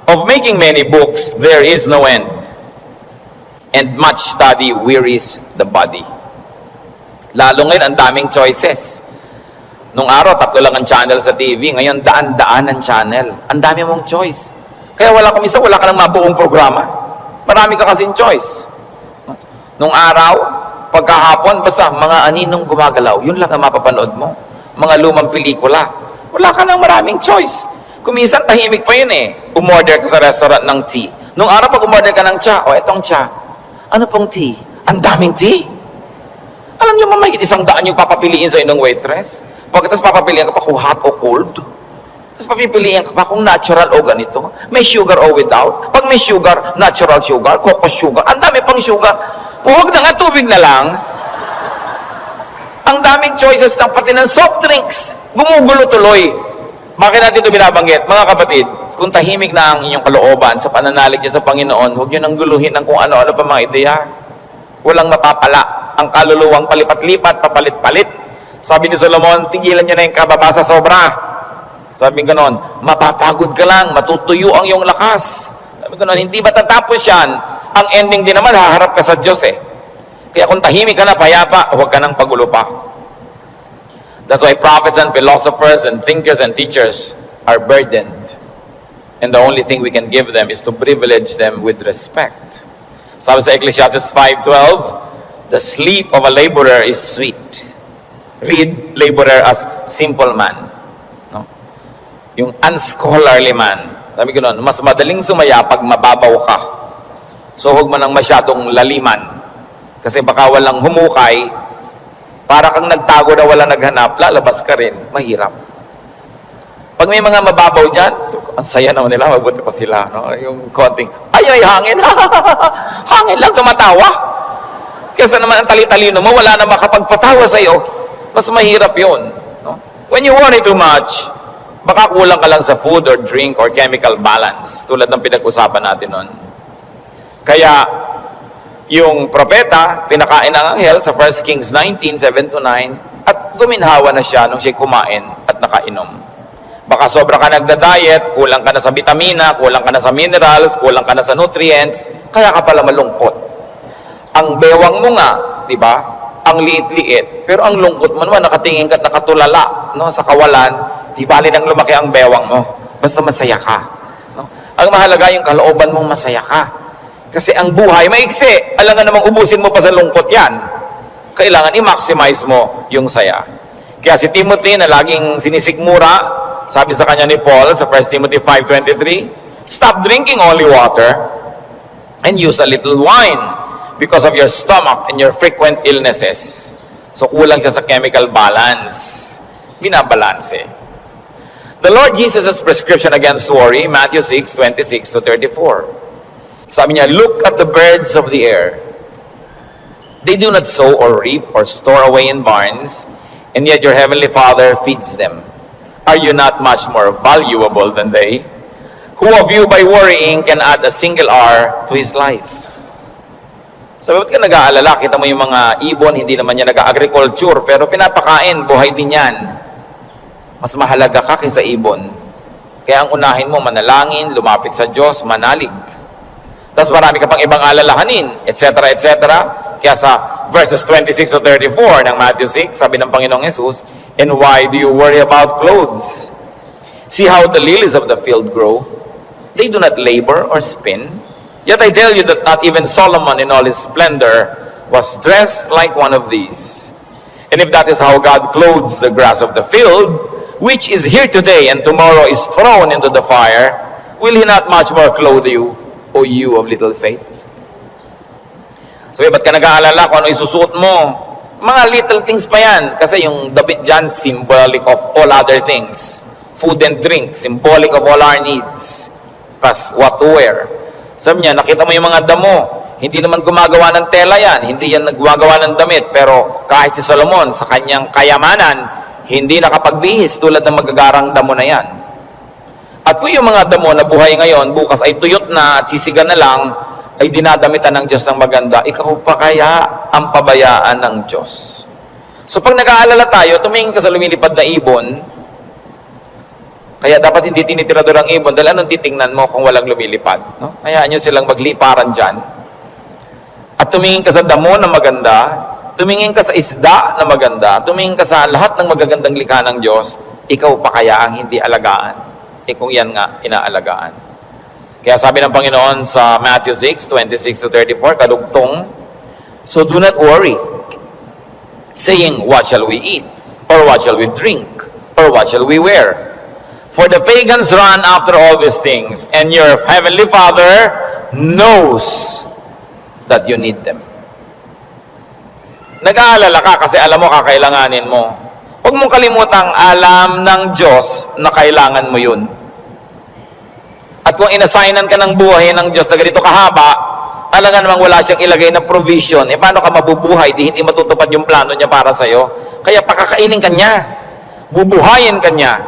of making many books there is no end, and much study wearies the body. Lalo ngayon, ang daming choices. Nung araw, 3 lang ang channel sa TV. Ngayon, daan-daan ang channel. Ang dami mong choice. Kaya wala ka nang mabuong programa. Marami ka kasing choice. Nung araw, pagkahapon, basta mga aninong gumagalaw. Yun lang ang mapapanood mo. Mga lumang pelikula. Wala ka nang maraming choice. Kuminsan, tahimik pa yun eh. Umorder ka sa restaurant ng tea. Nung araw, pag umorder ka ng tsa, etong tsa. Ano pong tea? Ang daming tea. Alam niyo, mamahigit 100 yung papapiliin sa inong waitress. Pagkatapos papapiliin ka pa kung hot o cold. Tapos papipiliin ka pa kung natural o ganito. May sugar o without. Pag may sugar, natural sugar, cocoa sugar. Ang dami pang sugar. Huwag na nga, tubig na lang. Ang daming choices ng pati ng soft drinks. Gumugulo tuloy. Bakit natin ito binabanggit? Mga kapatid, kung tahimik na ang inyong kalooban sa pananalig niyo sa Panginoon, huwag niyo nang guluhin ng kung ano-ano pa mga ideya. Walang mapapala. Ang kaluluwang palipat-lipat, papalit-palit. Sabi ni Solomon, tigilan niyo na yung kababasa sobra. Sabi ganon, mapapagod ka lang, matutuyo ang iyong lakas. Sabi ganon, hindi ba tatapos yan? Ang ending din naman, haharap ka sa Diyos eh. Kaya kung tahimik ka na, payapa, huwag ka nang pagulo pa. That's why prophets and philosophers and thinkers and teachers are burdened. And the only thing we can give them is to privilege them with respect. Sabi sa Ecclesiastes 5:12, the sleep of a laborer is sweet. Read laborer as simple man. No? Yung unscholarly man. Sabi ko noon, mas madaling sumaya pag mababaw ka. So huwag mo nang masyadong laliman. Kasi baka walang humukay, para kang nagtago na walang naghanap, lalabas ka rin, mahirap. Pag may mga mababaw dyan, so, ang saya naman nila, mabuti pa sila. No? Yung konting, ay hangin. Hangin lang, tumatawa. Kesa naman ang tali-talino mo, wala na makapagpatawa sa'yo. Mas mahirap yun. No? When you worry too much, baka kulang ka lang sa food or drink or chemical balance, tulad ng pinag-usapan natin nun. Kaya, yung propeta, pinakain ng anghel sa 1 Kings 19, 7-9, at guminhawa na siya nung siya kumain at nakainom. Baka sobra ka nagda-diet, kulang ka na sa vitamina, kulang ka na sa minerals, kulang ka na sa nutrients, kaya ka pala malungkot. Ang bewang mo nga, di ba? Ang liit-liit, pero ang lungkot mo naman, nakatingin ka at nakatulala, no, sa kawalan, di bali nang lumaki ang bewang mo. Basta masaya ka. No? Ang mahalaga yung kalooban mong masaya ka. Kasi ang buhay, maiksi. Alangan namang ubusin mo pa sa lungkot yan. Kailangan i-maximize mo yung saya. Kaya si Timothy na laging sinisikmura, sabi sa kanya ni Paul sa 1 Timothy 5:23, stop drinking only water and use a little wine because of your stomach and your frequent illnesses. So kulang siya sa chemical balance. Binabalanse. The Lord Jesus' prescription against worry, Matthew 6:26-34. Sabi niya, look at the birds of the air. They do not sow or reap or store away in barns, and yet your heavenly Father feeds them. Are you not much more valuable than they? Who of you by worrying can add a single hour to his life? Sabi, ba't ka nag-aalala? Kita mo yung mga ibon, hindi naman yan nag-agriculture, pero pinapakain, buhay din yan. Mas mahalaga ka kaysa ibon. Kaya ang unahin mo, manalangin, lumapit sa Diyos, manalig. Tapos marami ka pang ibang alalahanin, etc., etc. Kaya sa verses 26-34 ng Matthew 6, sabi ng Panginoong Jesus, and why do you worry about clothes? See how the lilies of the field grow. They do not labor or spin. Yet I tell you that not even Solomon in all his splendor was dressed like one of these. And if that is how God clothes the grass of the field, which is here today and tomorrow is thrown into the fire, will He not much more clothe you, O you of little faith? Sabi, ba't ka nag-aalala kung ano isusuot mo? Mga little things pa yan. Kasi yung damit dyan, symbolic of all other things. Food and drink, symbolic of all our needs. Plus, what to wear. Sabi niya, nakita mo yung mga damo. Hindi naman gumagawa ng tela yan. Hindi yan naggagawa ng damit. Pero kahit si Solomon, sa kanyang kayamanan, hindi nakapagbihis tulad ng magagarang damo na yan. At kung yung mga damo na buhay ngayon, bukas ay tuyot na at sisigan na lang, ay dinadamitan ng Diyos ng maganda, ikaw pa kaya ang pabayaan ng Diyos? So pag nag-aalala tayo, tumingin ka sa lumilipad na ibon, kaya dapat hindi tinitirador ang ibon, dahil anong titingnan mo kung walang lumilipad? No? Hayaan nyo silang magliparan dyan. At tumingin ka sa damo na maganda, tumingin ka sa isda na maganda, tumingin ka sa lahat ng magagandang likha ng Diyos, ikaw pa kaya ang hindi alagaan? Kung yan nga, inaalagaan. Kaya sabi ng Panginoon sa Matthew 6, 26-34, kadugtong, so do not worry, saying, what shall we eat? Or what shall we drink? Or what shall we wear? For the pagans run after all these things, and your heavenly Father knows that you need them. Nag-aalala ka kasi alam mo kakailanganin mo. Huwag mong kalimutang alam ng Diyos na kailangan mo yun. At kung inassignan ka ng buhay ng Diyos na ganito kahaba, talaga namang wala siyang ilagay na provision, paano ka mabubuhay? Di hindi matutupad yung plano niya para sa'yo. Kaya pakakainin ka niya. Bubuhayin ka niya.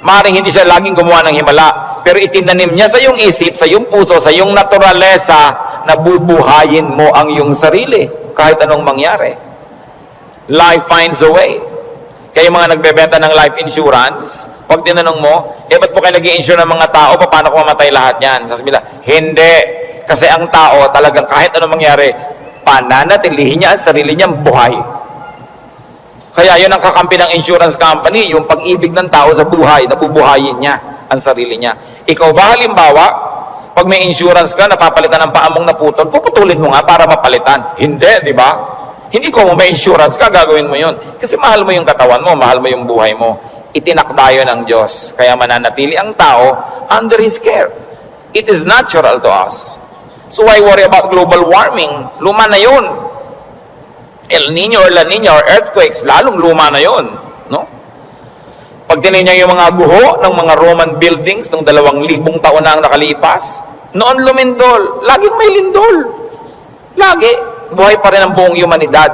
Maring hindi siya laging gumawa ng himala, pero itinanim niya sa iyong isip, sa iyong puso, sa iyong naturalesa, na bubuhayin mo ang iyong sarili, kahit anong mangyari. Life finds a way. Kaya yung mga nagbebenta ng life insurance, pag tinanong mo, ba't po kayo nag-i-insure ng mga tao, paano kung mamatay lahat yan? Sasabihin nila, hindi. Kasi ang tao talagang kahit anong mangyari, pananatilihin niya ang sarili niyang buhay. Kaya yun ang kakampi ng insurance company, yung pag-ibig ng tao sa buhay, nabubuhayin niya ang sarili niya. Ikaw ba halimbawa, pag may insurance ka, napapalitan ng paamong naputol, puputulin mo nga para mapalitan. Hindi, di ba? Hindi ko may insurance ka, gagawin mo yun. Kasi mahal mo yung katawan mo, mahal mo yung buhay mo. Itinakda yun ng Diyos. Kaya mananatili ang tao under His care. It is natural to us. So why worry about global warming? Luma na yun. El Nino or La Nina or earthquakes, lalong luma na yun. No? Pag tinignan yung mga guho ng mga Roman buildings ng 2,000 taon na ang nakalipas, noon lumindol. Laging may lindol. Lagi. Buhay pa rin ang buong humanidad.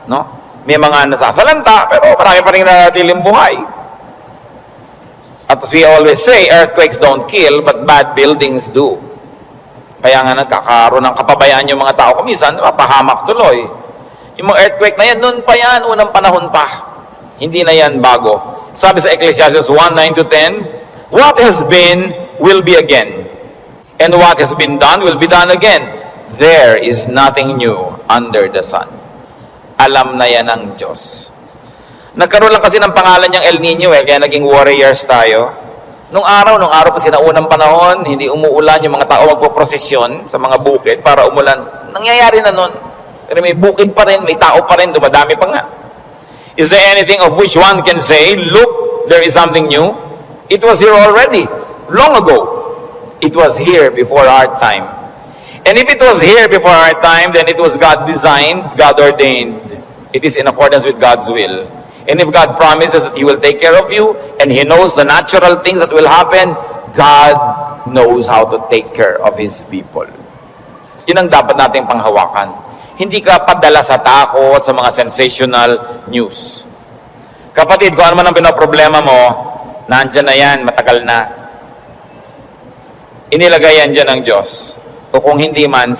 No? May mga nasasalanta, pero marami pa rin natiling buhay. At as we always say, earthquakes don't kill, but bad buildings do. Kaya nga nagkakaroon ng kapabayaan yung mga tao. Kumisan, mapahamak tuloy. Yung mga earthquake na yan, noon pa yan, unang panahon pa. Hindi na yan bago. Sabi sa Ecclesiastes 1:9-10, what has been, will be again. And what has been done, will be done again. There is nothing new under the sun. Alam na yan ng Diyos. Nagkaroon lang kasi ng pangalan niyang El Nino kaya naging warriors tayo. Nung araw pa sinaunang panahon, hindi umuulan, yung mga tao magpoprosesyon sa mga bukid para umulan. Nangyayari na nun. Pero may bukid pa rin, may tao pa rin, dumadami pa nga. Is there anything of which one can say, look, there is something new? It was here already, long ago. It was here before our time. And if it was here before our time, then it was God designed, God ordained. It is in accordance with God's will. And if God promises that He will take care of you, and He knows the natural things that will happen, God knows how to take care of His people. Yun ang dapat nating panghawakan. Hindi ka padala sa takot, sa mga sensational news. Kapatid, kung ano man ang pinoproblema mo, nandyan na yan, matagal na. Inilagay yan dyan ng Diyos. O kung hindi man,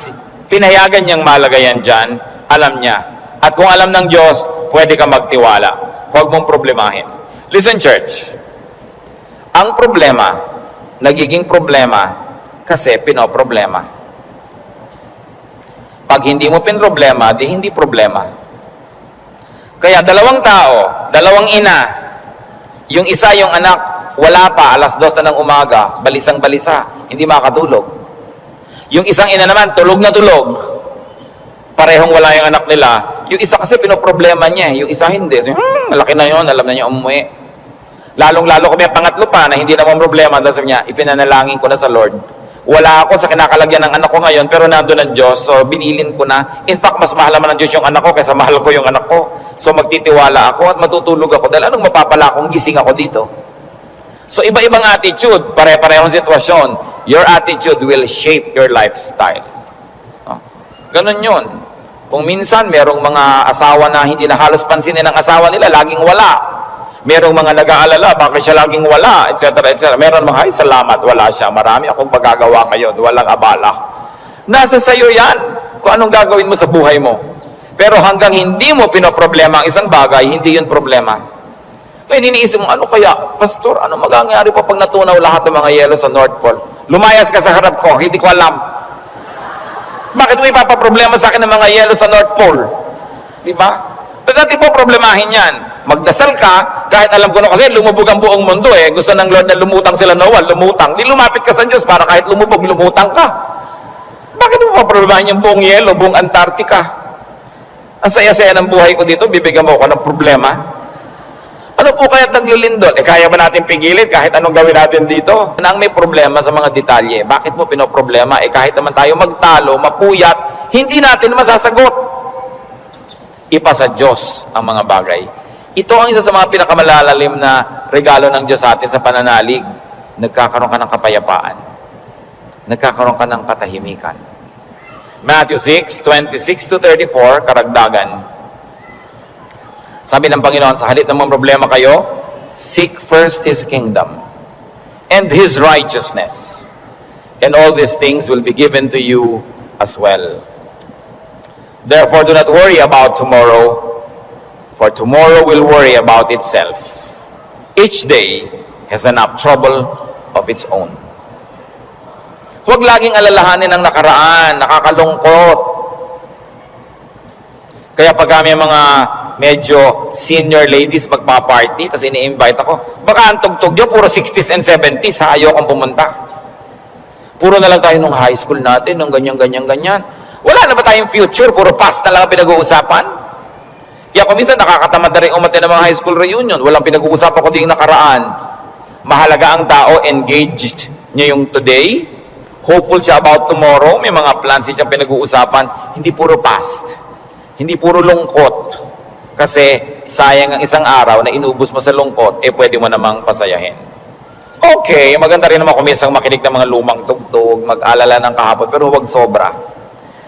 pinayagan niyang malagay yan dyan, alam niya. At kung alam ng Diyos, pwede ka magtiwala. Huwag mong problemahin. Listen, church. Ang problema, nagiging problema kasi pinoproblema. Pag hindi mo pinroblema, di hindi problema. Kaya dalawang tao, dalawang ina, yung isa yung anak, wala pa, 2:00 na ng umaga, balisang-balisa. hindi makatulog. Yung isang ina naman, tulog na tulog. Parehong wala yung anak nila. Yung isa kasi pinoproblema niya, yung isa hindi. So, malaki na yun, alam na niya umuwi. Lalong-lalo kami ang pangatlo pa na hindi naman problema. Dahil sabi niya, ipinanalangin ko na sa Lord. Wala ako sa kinakalagyan ng anak ko ngayon, pero nandun ang Diyos, so binilin ko na. In fact, mas mahal naman ng Diyos yung anak ko kaysa mahal ko yung anak ko. So magtitiwala ako at matutulog ako dahil anong mapapala kung gising ako dito? So iba-ibang attitude, pare-parehong sitwasyon. Your attitude will shape your lifestyle. Ganon yun. Kung minsan merong mga asawa na hindi na halos pansinin ng asawa nila, laging wala. Merong mga nag-aalala, bakit siya laging wala, etc. etc. Meron mga, ay salamat, wala siya. Marami akong magagawa ngayon, walang abala. Nasa sayo yan, kung anong gagawin mo sa buhay mo. Pero hanggang hindi mo pinoproblema ang isang bagay, hindi yun problema. Kaya iniisip mo, ano kaya, Pastor, ano magagayari pa pag natunaw lahat ng mga yelo sa North Pole? Lumayas ka sa harap ko, hindi ko alam. Bakit mo ipapaproblema sa akin ng mga yelo sa North Pole? Diba? Pero natin po problemahin yan. Magdasal ka, kahit alam ko na kasi lumubog ang buong mundo eh. Gusto ng Lord na lumutang sila Noah, lumutang. Di lumapit ka sa Diyos para kahit lumubog, lumutang ka. Bakit mo paproblemahin yung buong yelo, buong Antarctica? Ang saya-saya ng buhay ko dito, bibigyan mo ako ng problema. Ano po kaya't naglilindol? Kaya ba natin pigilin kahit anong gawin natin dito? Ang may problema sa mga detalye. Bakit mo pinoproblema? Kahit naman tayo magtalo, mapuyat, hindi natin masasagot. Ipasa Diyos ang mga bagay. Ito ang isa sa mga pinakamalalalim na regalo ng Diyos sa atin sa pananalig. Nagkakaroon ka ng kapayapaan. Nagkakaroon ka ng katahimikan. Matthew 6:26-34, karagdagan. Sabi ng Panginoon, sa halip ng mga problema kayo, seek first His kingdom and His righteousness, and all these things will be given to you as well. Therefore, do not worry about tomorrow, for tomorrow will worry about itself. Each day has enough trouble of its own. Huwag laging alalahanin ang nakaraan, nakakalungkot. Kaya pag kami mga medyo senior ladies magpa-party, tapos ini-invite ako, baka ang tugtog nyo, puro 60s and 70s, ha, ayokong pumunta. Puro na lang tayo nung high school natin, nung ganyan. Wala na ba tayong future? Puro past na lang ang pinag-uusapan? Kaya kung minsan nakakatamad na rin umatin ng mga high school reunion, walang pinag-uusapan ko din nakaraan. Mahalaga ang tao, engaged niya yung today, hopeful siya about tomorrow, may mga plans siya pinag-uusapan, hindi puro past, hindi puro lungkot. Kasi sayang ang isang araw na inubos mo sa lungkot, pwede mo namang pasayahin. Okay, maganda rin naman kung minsan makinig ng mga lumang tugtog, mag-alala ng kahapon, pero huwag sobra.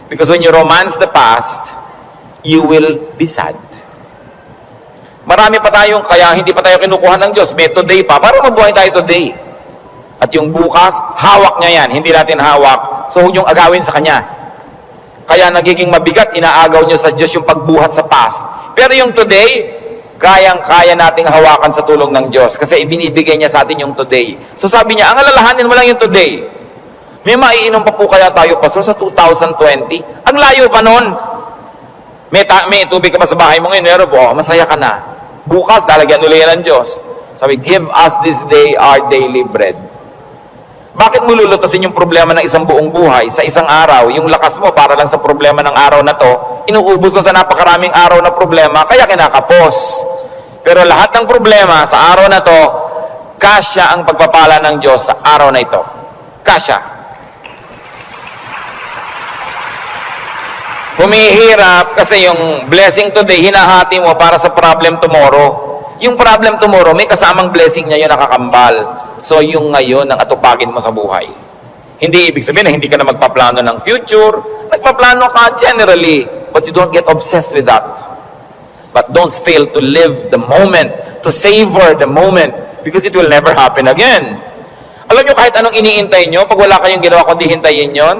Because when you romance the past, you will be sad. Marami pa tayong, kaya hindi pa tayo kinukuha ng Diyos. May today pa, para mabuhay tayo today. At yung bukas, hawak niya yan. Hindi natin hawak. So, huwag yung agawin sa Kanya. Kaya nagiging mabigat, inaagaw niyo sa Diyos yung pagbuhat sa past. Pero yung today, kayang-kaya nating hawakan sa tulong ng Diyos. Kasi ibinibigay niya sa atin yung today. So sabi niya, ang alalahanin mo lang yung today. May maiinom pa po kaya tayo, Pastor, sa 2020? Ang layo pa nun. May tubig ka pa sa bahay mo ngayon, meron po, masaya ka na. Bukas, lalagyan ulit yan ng Diyos. Sabi, give us this day our daily bread. Bakit mo lulutasin yung problema ng isang buong buhay sa isang araw? Yung lakas mo para lang sa problema ng araw na to, inuubos mo sa napakaraming araw na problema, kaya kinakapos. Pero lahat ng problema sa araw na to, kasya ang pagpapala ng Diyos sa araw na ito. Kasya. Humihirap kasi yung blessing today, hinahati mo para sa problem tomorrow. Yung problem tomorrow, may kasamang blessing niya yun nakakambal. So yung ngayon ang atupagin mo sa buhay. Hindi ibig sabihin na hindi ka na magpaplano ng future. Nagpaplano ka generally, but you don't get obsessed with that. But don't fail to live the moment, to savor the moment, because it will never happen again. Alam nyo, kahit anong iniintay nyo, pag wala kayong ginawa kundi hintayin yon,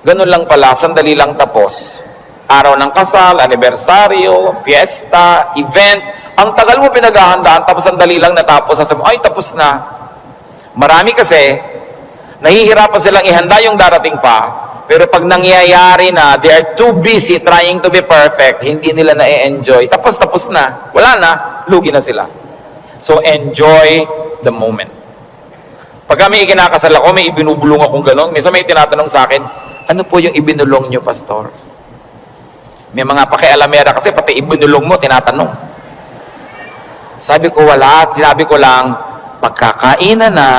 ganun lang pala, sandali lang tapos. Araw ng kasal, anibersaryo, fiesta, event, ang tagal mo pinaghahandaan, tapos sandali lang natapos, sasabi, ay tapos na. Marami kasi, nahihirapan silang ihanda yung darating pa, pero pag nangyayari na, they are too busy trying to be perfect, hindi nila na-enjoy, tapos na, wala na, lugi na sila. So enjoy the moment. Pag kami ikinakasal ako, may ibinubulong akong gano'n. Minsan may tinatanong sa akin, ano po yung ibinulong nyo, Pastor? May mga pakialamera kasi pati ibinulong mo, tinatanong. Sabi ko, wala. Sinabi ko lang, pagkakainan na,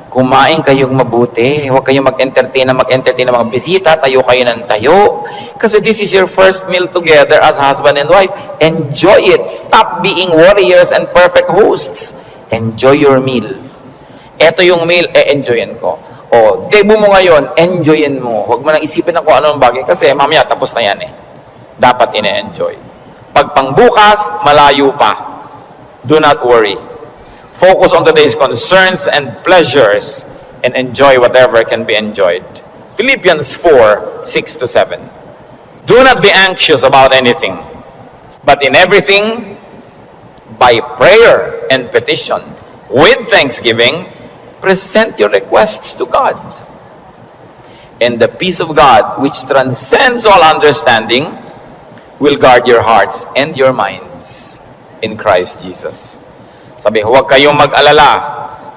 kumain kayong mabuti. Huwag kayong mag-entertain ng mga bisita. Tayo kayo ng tayo. Kasi this is your first meal together as husband and wife. Enjoy it. Stop being warriors and perfect hosts. Enjoy your meal. Ito yung meal, enjoyin ko. O, debo mo ngayon, enjoyin mo. Huwag mo nang isipin na kung anong bagay. Kasi mamaya, tapos na yan eh. Dapat ine-enjoy. Pag pangbukas, malayo pa. Do not worry. Focus on today's concerns and pleasures and enjoy whatever can be enjoyed. Philippians 4:6-7. Do not be anxious about anything, but in everything, by prayer and petition, with thanksgiving, present your requests to God. And the peace of God, which transcends all understanding, will guard your hearts and your minds in Christ Jesus. Sabi, huwag kayong mag-alala,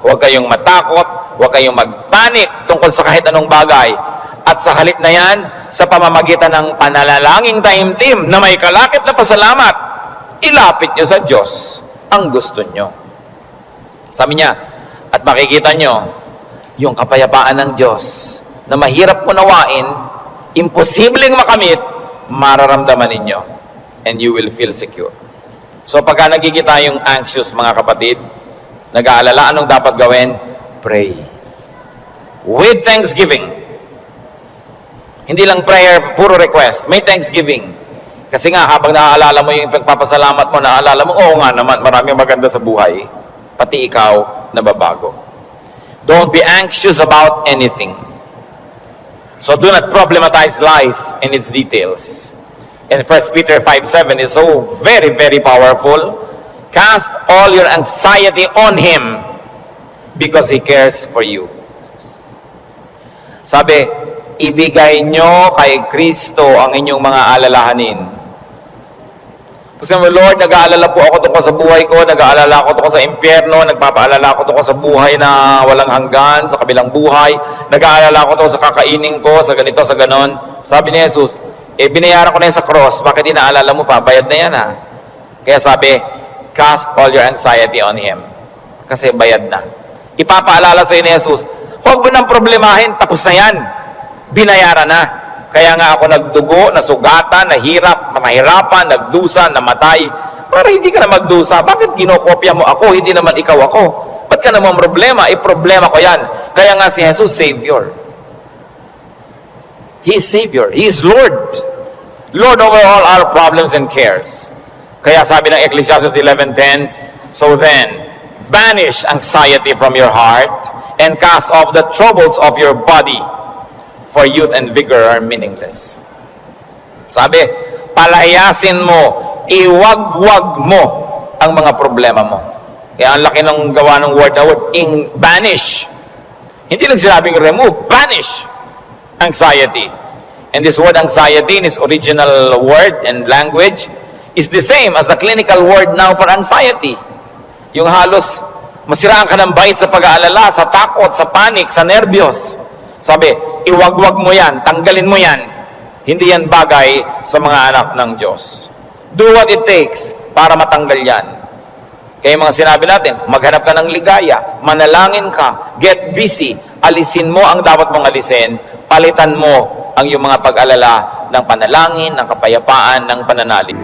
huwag kayong matakot, huwag kayong magpanik tungkol sa kahit anong bagay. At sa halip na yan, sa pamamagitan ng panalangin taimtim na may kalakip na pasalamat, ilapit nyo sa Diyos ang gusto nyo. Sabi niya, at makikita nyo, yung kapayapaan ng Diyos na mahirap unawain, imposibleng makamit, mararamdaman ninyo, and you will feel secure. So pagka nagkikita yung anxious mga kapatid, nag-aalala, anong dapat gawin? Pray. With thanksgiving. Hindi lang prayer, puro request. May thanksgiving. Kasi nga, habang naaalala mo yung pagpapasalamat mo, naaalala mo, oo nga naman, maraming maganda sa buhay. Pati ikaw, nababago. Don't be anxious about anything. So do not problematize life in its details. And 1 Peter 5:7 is so very, very powerful. Cast all your anxiety on Him because He cares for you. Sabi, ibigay nyo kay Kristo ang inyong mga alalahanin. Kasi Lord, nag-aalala po ako tungkol sa buhay ko, nag-aalala ako tungkol sa impyerno, nagpapaalala ako tungkol sa buhay na walang hanggan, sa kabilang buhay, nag-aalala ako tungkol sa kakainin ko, sa ganito, sa ganon. Sabi ni Jesus, binayaran ko na yan sa cross, bakit inaalala mo pa? Bayad na yan ha. Kaya sabi, cast all your anxiety on Him. Kasi bayad na. Ipapaalala sa iyo ni Jesus, huwag mo nang problemahin, tapos na yan. Binayaran na. Kaya nga ako nagdugo, nasugatan, mahirapan, nagdusa, namatay. Para hindi ka na magdusa. Bakit kinokopya mo ako? Hindi naman ikaw ako. Ba't ka naman problema? Problema ko yan. Kaya nga si Jesus, Savior. He is Savior. He is Lord. Lord over all our problems and cares. Kaya sabi ng Ecclesiastes 11:10, so then, banish anxiety from your heart and cast off the troubles of your body, for youth and vigor are meaningless. Sabi, palayasin mo, iwag-wag mo ang mga problema mo. Kaya ang laki ng gawa ng word na word, banish. Hindi lang sinabing remove, banish anxiety. And this word anxiety in its original word and language is the same as the clinical word now for anxiety. Yung halos masiraan ka ng bait sa pag-aalala, sa takot, sa panic, sa nervyos. Sabi, iwag-wag mo yan, tanggalin mo yan. Hindi yan bagay sa mga anak ng Diyos. Do what it takes para matanggal yan. Kaya mga sinabi natin, maghanap ka ng ligaya, manalangin ka, get busy, alisin mo ang dapat mong alisin, palitan mo ang iyong mga pag-alala ng panalangin, ng kapayapaan, ng pananalig.